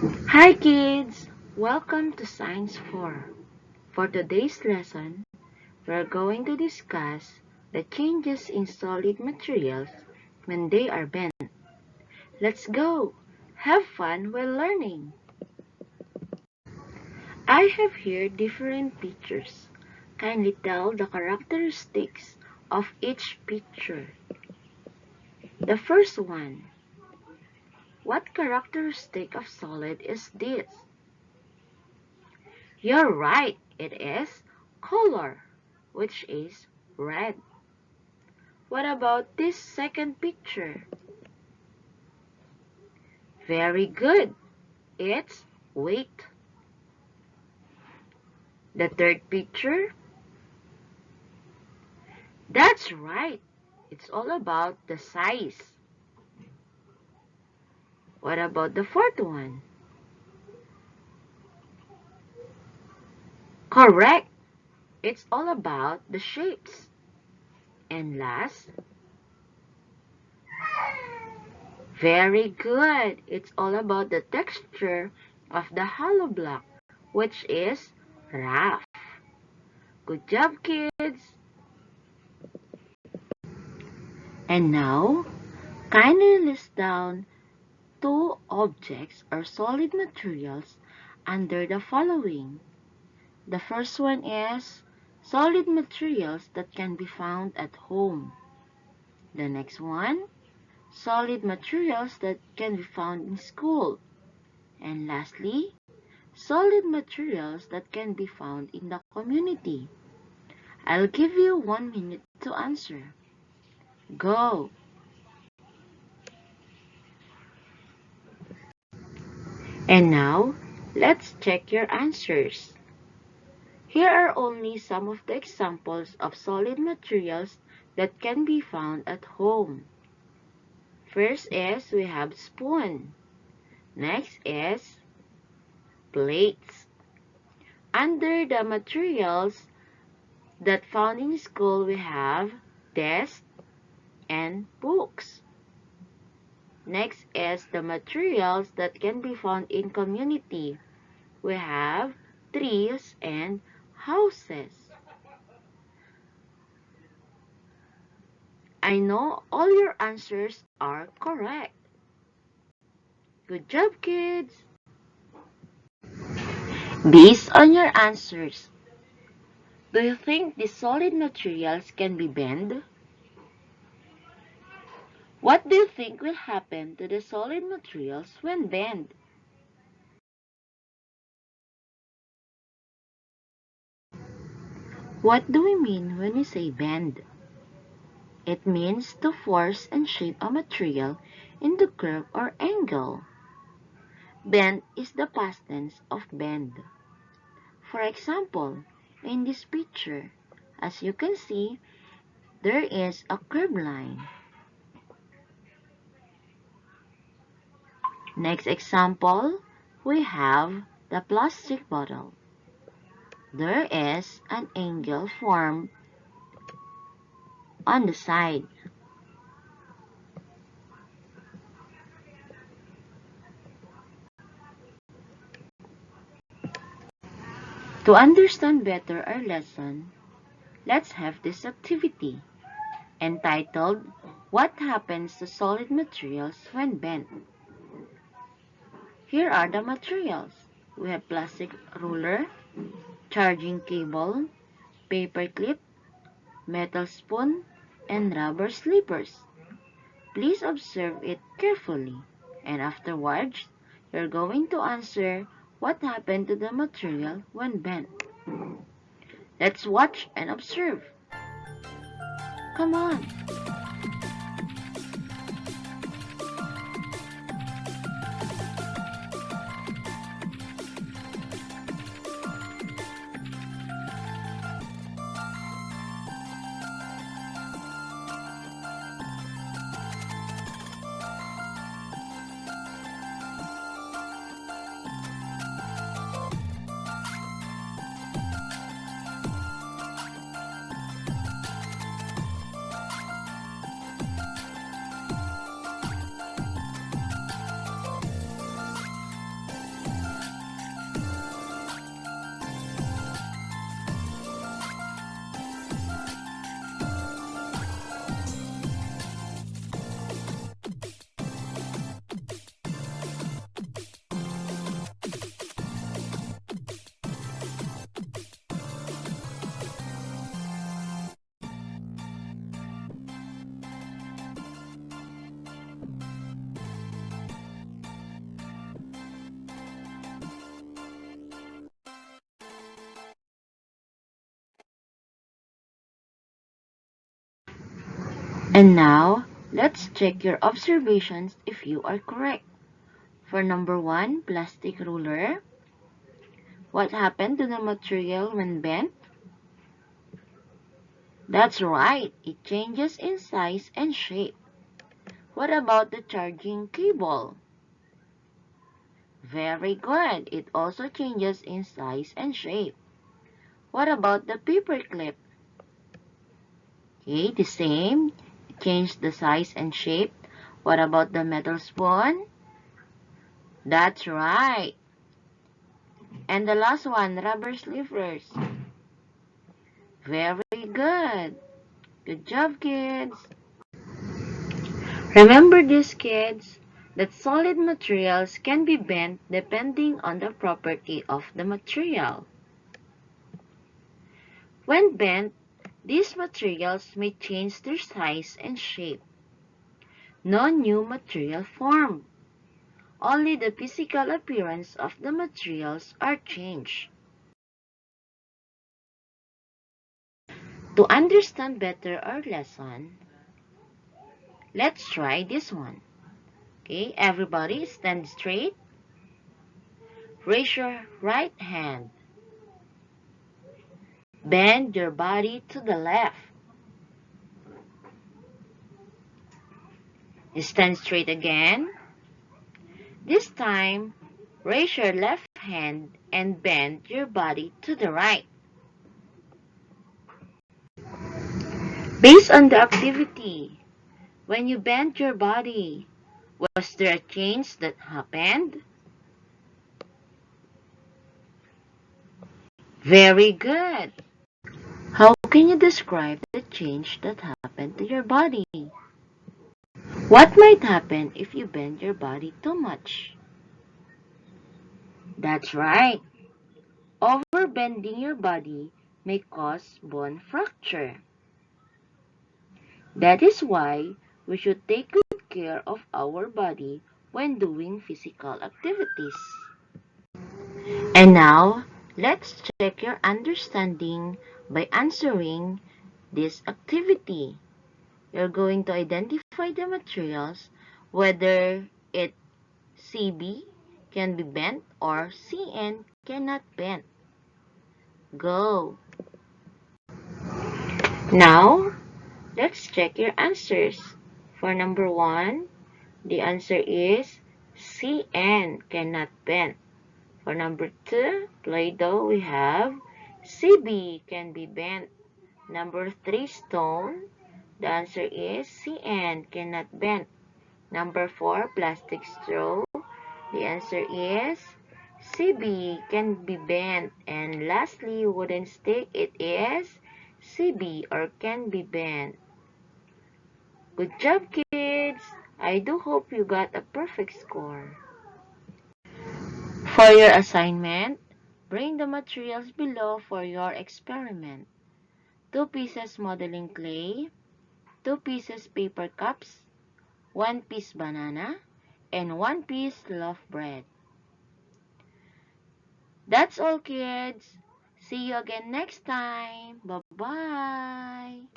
Hi kids! Welcome to Science 4. For today's lesson, we're going to discuss the changes in solid materials when they are bent. Let's go! Have fun while learning! I have here different pictures. Kindly tell the characteristics of each picture. The first one. What characteristic of solid is this? You're right, it is color, which is red. What about this second picture? Very good, it's weight. The third picture? That's right, it's all about the size. What about the fourth one? Correct, it's all about the shapes. And last, very good. It's all about the texture of the hollow block, which is rough. Good job, kids. And now, kindly list down two objects or solid materials under the following. The first one is solid materials that can be found at home. The next one, solid materials that can be found in school. And lastly, solid materials that can be found in the community. I'll give you 1 minute to answer. Go! And now, let's check your answers. Here are only some of the examples of solid materials that can be found at home. First is we have spoon. Next is plates. Under the materials that found in school, we have desk and books. Next is the materials that can be found in community. We have trees and houses. I know all your answers are correct. Good job, kids! Based on your answers, do you think the solid materials can be bent? What do you think will happen to the solid materials when bent? What do we mean when we say bend? It means to force and shape a material into curve or angle. Bend is the past tense of bend. For example, in this picture, as you can see, there is a curved line. Next example, we have the plastic bottle. There is an angle formed on the side. To understand better our lesson, let's have this activity entitled, What Happens to Solid Materials When Bent? Here are the materials. We have plastic ruler, charging cable, paper clip, metal spoon, and rubber slippers. Please observe it carefully, and afterwards, you're going to answer what happened to the material when bent. Let's watch and observe. Come on! And now, let's check your observations if you are correct. For number 1, plastic ruler. What happened to the material when bent? That's right, it changes in size and shape. What about the charging cable? Very good, it also changes in size and shape. What about the paper clip? Okay, the same. It changed the size and shape. What about the metal spoon? That's right. And the last one, rubber sleevers. Very good. Good job, kids. Remember this, kids, that solid materials can be bent depending on the property of the material. When bent, these materials may change their size and shape. No new material formed. Only the physical appearance of the materials are changed. To understand better our lesson, let's try this one. Okay, everybody stand straight. Raise your right hand. Bend your body to the left. Stand straight again. This time, raise your left hand and bend your body to the right. Based on the activity, when you bent your body, was there a change that happened? Very good. How can you describe the change that happened to your body? What might happen if you bend your body too much? That's right. Overbending your body may cause bone fracture. That is why we should take good care of our body when doing physical activities. And now, let's check your understanding by answering this activity. You're going to identify the materials, whether it CB can be bent or CN cannot bend. Go! Now, let's check your answers. For number 1, the answer is CN cannot bend. For number 2, Play-Doh, we have CB can be bent. Number 3, stone. The answer is CN cannot bend. Number 4, plastic straw. The answer is CB can be bent. And lastly, wooden stick, it is CB or can be bent. Good job, kids! I do hope you got a perfect score. For your assignment, bring the materials below for your experiment. 2 pieces modeling clay, 2 pieces paper cups, 1 piece banana, and 1 piece loaf bread. That's all, kids. See you again next time. Bye-bye.